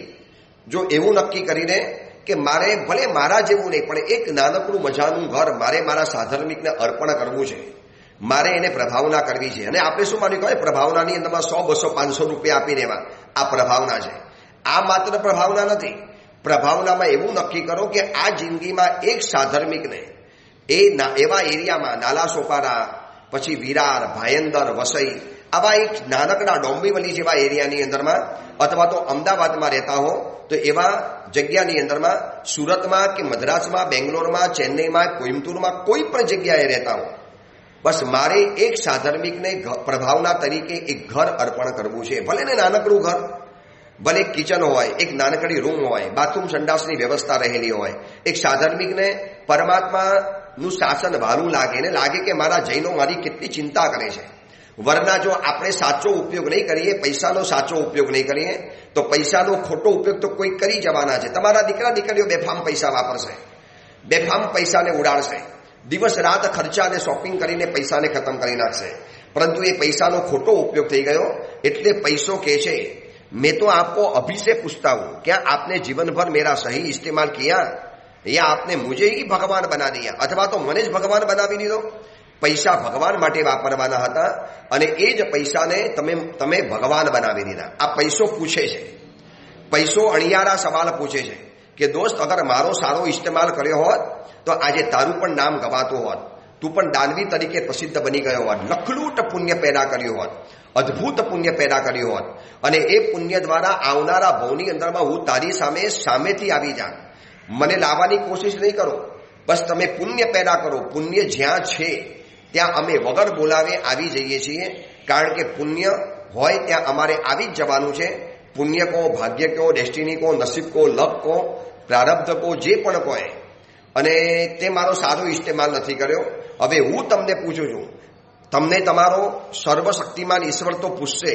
જો એવું નક્કી કરીને કે મારે ભલે મારા જેવું નહીં પણ એક નાનકડું મજાનું ઘર મારે મારા સાધર્મિકને અર્પણ કરવું છે, મારે એને પ્રભાવના કરવી છે. અને આપણે શું માન્યું કહે, પ્રભાવનાની અંદરમાં 100, 200, 500 રૂપિયા આપીને એવા આ પ્રભાવના છે. આ માત્ર પ્રભાવના નથી. પ્રભાવનામાં એવું નક્કી કરો કે આ જિંદગીમાં એક સાધર્મિકને એવા એરિયામાં, નાલા સોપારા, પછી વિરાર, ભાયંદર, વસઈ, આવા એક નાનકડા ડોંબીવલી જેવા એરિયાની અંદરમાં, અથવા તો અમદાવાદમાં રહેતા હો તો એવા જગ્યાની અંદરમાં, સુરતમાં કે મદ્રાસમાં, બેંગ્લોરમાં, ચેન્નઈમાં, કોઈમ્બતુરમાં, કોઈ પણ જગ્યાએ રહેતા હો, બસ મારે એક સાધર્મિકને પ્રભાવના તરીકે એક ઘર અર્પણ કરવું છે. ભલે ને નાનકડું ઘર, ભલે કિચન હોય, એક નાનકડી રૂમ હોય, બાથરૂમ સંડાસની વ્યવસ્થા રહેલી હોય. એક સાધર્મિકને પરમાત્માનું શાસન વહાલું લાગે, ને લાગે કે મારા જૈનો મારી કેટલી ચિંતા કરે છે. વરના જો આપણે સાચો ઉપયોગ નહીં કરીએ, પૈસાનો સાચો ઉપયોગ નહીં કરીએ, તો પૈસાનો ખોટો ઉપયોગ તો કોઈ કરી જવાના છે. તમારા દીકરા દીકરીઓ બેફામ પૈસા વાપરશે, બેફામ પૈસાને ઉડાડશે, દિવસ રાત ખર્ચા અને શોપિંગ કરીને પૈસાને ખતમ કરી નાખશે. પરંતુ એ પૈસાનો ખોટો ઉપયોગ થઈ ગયો. એટલે પૈસો કહે છે, मैं तो आपको अभी से पूछता हूं, क्या आपने जीवन भर मेरा सही इस्तेमाल किया या आपने मुझे ही भगवान बना दिया, अथवा तो મને જ ભગવાન બનાવી દીધો. પૈસા ભગવાન માટે વાપરવાના હતા અને એ જ પૈસાને તમે ભગવાન બનાવી દીધા. આ પૈસો પૂછે છે, પૈસો અણિયારા સવાલ પૂછે છે કે દોસ્ત, અગર મારો સારો ઇસ્તેમાલ કર્યો હોત તો આજે તારું પણ નામ ગવાતું હોત, તું પણ દાનવી તરીકે પ્રસિદ્ધ બની ગયો હોત, લખલૂટ પુણ્ય પેદા કર્યું હોત, અદ્ભુત પુણ્ય પેદા કર્યું હોત, અને એ પુણ્ય દ્વારા આવનારા ભવની અંદરમાં હું તારી સામેથી આવી જા. મને લાવવાની કોશિશ નહીં કરો, બસ તમે પુણ્ય પેદા કરો. પુણ્ય જ્યાં છે ત્યાં અમે વગર બોલાવે આવી જઈએ છીએ, કારણ કે પુણ્ય હોય ત્યાં અમારે આવી જ જવાનું છે. પુણ્ય કહો, ભાગ્ય કહો, ડેસ્ટિની કહો, નસીબ કહો, લક કહો, પ્રારબ્ધ કહો, જે પણ કહો, અને તે મારો સારો ઇસ્તેમાલ નથી કર્યો. હવે હું તમને પૂછું છું, તમને તમારો सर्वशक्तिमान ईश्वर तो पूछसे,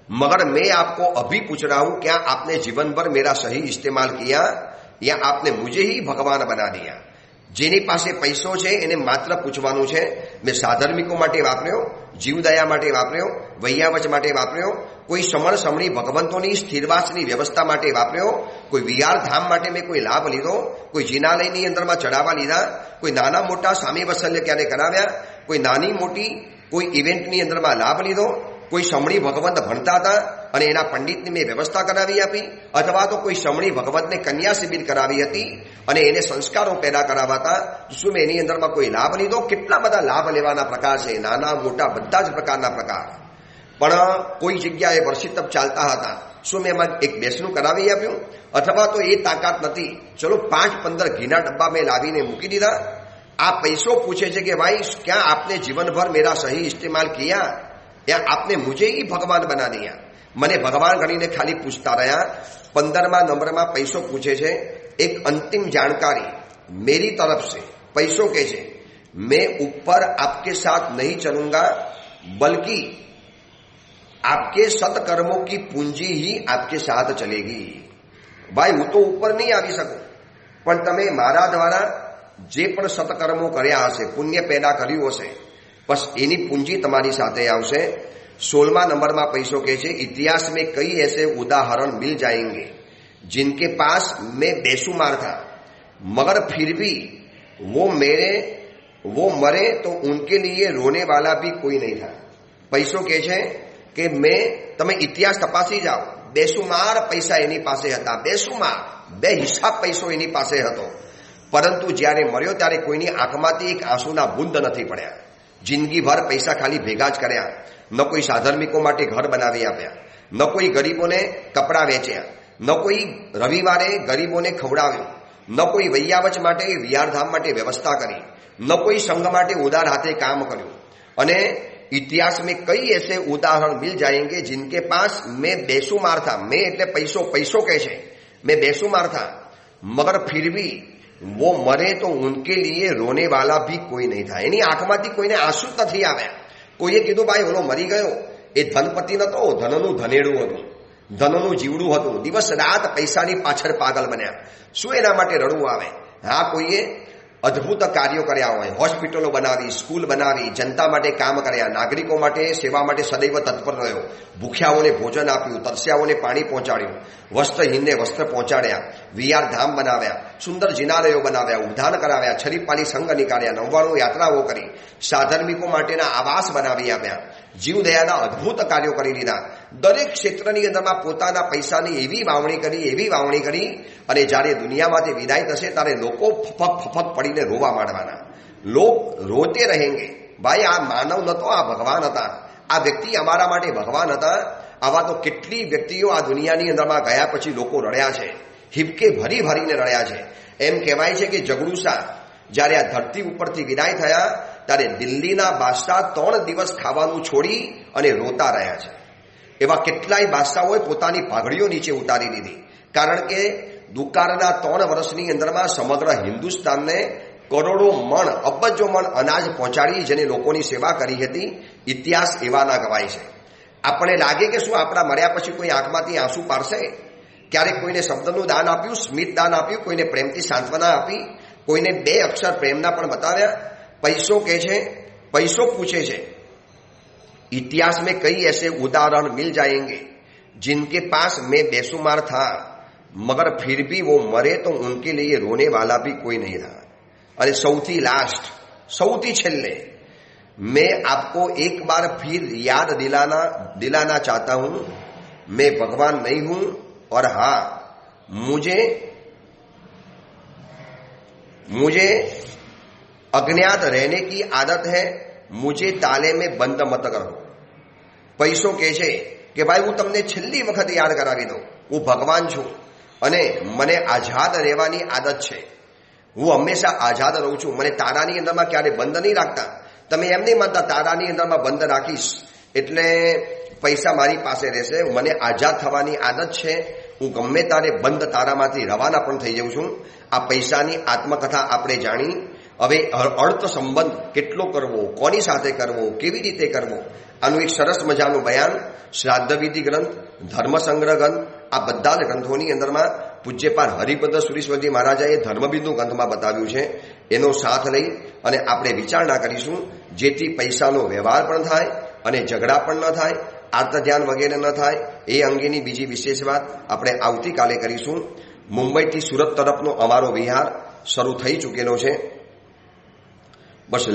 मगर मैं आपको अभी पूछ रहा हूं, क्या आपने जीवन भर मेरा सही इस्तेमाल किया या आपने मुझे ही भगवान बना दिया. જેની પાસે પૈસો છે એને માત્ર પૂછવાનું છે, મેં સાધર્મિકો માટે વાપર્યો, જીવદયા માટે વાપર્યો, વૈયાવચ માટે વાપર્યો, કોઈ સમણ સમણી ભગવંતોની સ્થિરવાસની વ્યવસ્થા માટે વાપર્યો, કોઈ વિહાર ધામ માટે મેં કોઈ લાભ લીધો, કોઈ જિનાલયની અંદરમાં ચડાવવા લીધા, કોઈ નાના મોટા સ્વામી વત્સલ્ય ક્યારે કરાવ્યા, કોઈ નાની મોટી કોઈ ઇવેન્ટની અંદરમાં લાભ લીધો, કોઈ સમણી ભગવંત ભણતા હતા અને એના પંડિતની મેં વ્યવસ્થા કરાવી આપી, અથવા તો કોઈ સમણી ભગવંતને કન્યા શિબિર કરાવી હતી અને એને સંસ્કારો પેદા કરાવાતા, શું મેં એની અંદરમાં કોઈ લાભ લીધો? કેટલા બધા લાભ લેવાના પ્રકાર છે, નાના મોટા બધા જ પ્રકારના પ્રકાર. પણ કોઈ જગ્યાએ વર્ષિતપ ચાલતા હતા, શું મેં એમાં એક બેસણું કરાવી આપ્યું? અથવા તો એ તાકાત નથી, ચલો 5-15 ઘીના ડબ્બા મેં લાવીને મૂકી દીધા, આ પૈસો પૂછે છે કે ભાઈ क्या आपने जीवन भर मेरा सही इस्तेमाल किया या आपने मुझे ही भगवान बना दिया? મને ભગવાન ગણીને ખાલી પૂછતા રહ્યા. 15મા નંબરમાં પૈસો પૂછે છે એક અંતિમ જાણકારી मेरी तरफ से. पैसों के છે मैं ऊपर आपके साथ नहीं चलूंगा बल्कि आपके सत्कर्मों की पूंजी ही आपके साथ चलेगी. भाई હું તો ઉપર નહીં આવી શકું, પણ તમે મારા દ્વારા જે પણ સત્કર્મો કર્યા હશે, પુણ્ય પેદા કર્યું હશે, બસ એની પૂંજી તમારી સાથે આવશે. 16મા નંબરમાં पैसों के છે इतिहास में कई ऐसे उदाहरण मिल जाएंगे जिनके पास मैं बेशुमार था मगर फिर भी वो मरे तो उनके लिए रोने वाला भी कोई नहीं था. पैसों के છે કે મેં તમે ઇતિહાસ તપાસી જાઓ, બેસુમાર પૈસા એની પાસે હતા, બેસુમાર બેહિસાબ પૈસો એની પાસે હતો, પરંતુ જ્યારે મર્યો ત્યારે કોઈની આંખમાંથી એક આંસુના બુંદ નથી પડ્યા. જિંદગીભર પૈસા ખાલી ભેગા જ કર્યા, ન કોઈ સાધર્મિકો માટે ઘર બનાવી આપ્યા, ન કોઈ ગરીબોને કપડાં વેચ્યા, ન કોઈ રવિવારે ગરીબોને ખવડાવ્યું, ન કોઈ વૈયાવચ માટે વિહારધામ માટે વ્યવસ્થા કરી, ન કોઈ સંઘ માટે ઉદાર હાથે કામ કર્યું. અને इतिहास में कई ऐसे उदाहरण मिल जाएंगे जिनके पास मैं बेशुमार था. मैं એટલે પૈસો, પૈસો કહે છે मैं बेशुमार था मगर फिर भी वो मरे तो उनके लिए रोने वाला भी कोई नहीं था. એની આંખમાંથી કોઈને આંસુ જ નથી આવ્યા. કોઈએ કીધું ભાઈ ઓલો મરી ગયો, એ ધનપતિ નતો, ધનનું ધનેડું હતું, ધનનું જીવડું હતું, દિવસ રાત પૈસાની પાછળ પાગલ બન્યા, શું એના માટે રડવું આવે? હા, કોઈએ અદ્ભુત કાર્યો કર્યા હોય, હોસ્પિટલો બનાવી, સ્કૂલ બનાવી, જનતા માટે કામ કર્યા, નાગરિકો માટે સેવા માટે સદૈવ તત્પર રહ્યો, ભૂખ્યાઓને ભોજન આપ્યું, તરસ્યાઓને પાણી પહોંચાડ્યું, વસ્ત્રહીનને વસ્ત્ર પહોંચાડ્યા, વિહાર ધામ બનાવ્યા, સુંદર જિનાલયો બનાવ્યા, ઉદ્યાન કરાવ્યા, છરીપાલી સંઘ નીકાળ્યા, 99 યાત્રાઓ કરી, સાધર્મિકો માટેના આવાસ બનાવી આપ્યા, જીવદયાના અદ્ભુત કાર્યો કરી લીધા. દરેક ક્ષેત્રની અંદરમાં પોતાના પૈસાની એવી વાવણી કરી અને જ્યારે દુનિયામાંથી વિદાય થશે ત્યારે લોકો ફફક પડીને રોવા માંડવાના. લોક રોતે રહેંગે. ભાઈ આ માનવ નતો, આ ભગવાન હતા. આ વ્યક્તિ અમારા માટે ભગવાન હતા. આવા તો કેટલી વ્યક્તિઓ આ દુનિયાની અંદરમાં ગયા પછી લોકો રડ્યા છે, હિબકે ભરી ભરીને રડ્યા છે. એમ કહેવાય છે કે જગડુસા જ્યારે આ ધરતી ઉપરથી વિદાય થયા ત્યારે દિલ્હીના બાદશાહ 3 દિવસ ખાવાનું છોડી અને રોતા રહ્યા છે. એવા કેટલાય બાદશાહોએ પોતાની પાઘડીઓ નીચે ઉતારી દીધી, કારણ કે દુકાળના 3 વર્ષની અંદરમાં સમગ્ર હિન્દુસ્તાનને કરોડો મણ, અબજો મણ અનાજ પહોંચાડી, જેને લોકોની સેવા કરી હતી. ઇતિહાસ એવાના ગવાય છે. આપણે લાગે કે શું આપણા મર્યા પછી કોઈ આંખમાંથી આંસુ પાડશે? ક્યારેક કોઈને શબ્દનું દાન આપ્યું, સ્મિત દાન આપ્યું, કોઈને પ્રેમથી સાંત્વના આપી, કોઈને 2 અક્ષર પ્રેમના પણ બતાવ્યા? पैसों के છે पैसों पूछे છે इतिहास में कई ऐसे उदाहरण मिल जाएंगे जिनके पास मैं बेशुमार था मगर फिर भी वो मरे तो उनके लिए रोने वाला भी कोई नहीं था. अरे सौथी लास्ट, सौथी छेल्ले मैं आपको एक बार फिर याद दिलाना चाहता हूं, मैं भगवान नहीं हूं और हाँ मुझे अज्ञात रहने की आदत है, मुझे ताले में बंद मत करो. पैसों કહે છે કે ભાઈ હું તમને છેલ્લી વખત યાદ કરાવી દઉં, હું ભગવાન છું અને મને આઝાદ રહેવાની આદત છે. હું હંમેશા આઝાદ રહું છું, મને તારાની અંદરમાં ક્યારે બંધ નહીં રાખતા. તમે એમ નહીં માનતા તારાની અંદરમાં બંધ રાખીશ એટલે પૈસા મારી પાસે રહેશે. મને આઝાદ થવાની આદત છે. હું ગમે તારે બંધ તારામાંથી રવાના પણ થઈ જાઉં છું. આ પૈસાની આત્મકથા આપણે જાણી. હવે અર્થ સંબંધ કેટલો કરવો, કોની સાથે કરવો, કેવી રીતે કરવો, આનું એક સરસ મજાનું બયાન શ્રાદ્ધવિધિ ગ્રંથ, ધર્મસંગ્રહ ગ્રંથ, આ બધા જ ગ્રંથોની અંદરમાં પૂજ્યપાદ હરિભદ્ર સુરીશ્વરજી મહારાજાએ ધર્મબિંદુ ગ્રંથમાં બતાવ્યું છે. એનો સાથ લઈ અને આપણે વિચારણા કરીશું, જેથી પૈસાનો વ્યવહાર પણ થાય અને ઝઘડા પણ ન થાય, આર્ત ધ્યાન વગેરે ન થાય. એ અંગેની બીજી વિશેષ વાત આપણે આવતીકાલે કરીશું. મુંબઈથી સુરત તરફનો અમારો વિહાર શરૂ થઈ ચૂકેલો છે. બસ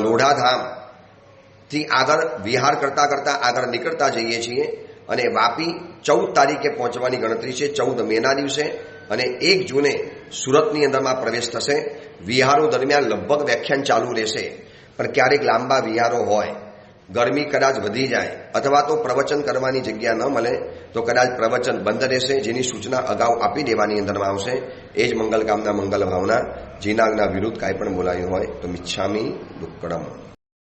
લોઢાધામથી આગળ વિહાર કરતા આગળ નીકળતા જઈએ છીએ અને વાપી 14 તારીખે પહોંચવાની ગણતરી છે, 14 મેના દિવસે, અને 1 જૂને સુરતની અંદરમાં પ્રવેશ થશે. વિહારો દરમિયાન લગભગ વ્યાખ્યાન ચાલુ રહેશે, પણ ક્યારેક લાંબા વિહારો હોય ગરમી કદાચ વધી જાય અથવા તો પ્રવચન કરવાની જગ્યા ન મળે તો કદાચ પ્રવચન બંધ રહેશે, જેની સૂચના અગાઉ આપી દેવાની અંદરમાં આવશે. એ જ મંગલ કામના મંગલ ભાવના. જીના વિરુદ્ધ કાંઈ પણ બોલાયું હોય તો મિચ્છામી દુક્કડમ.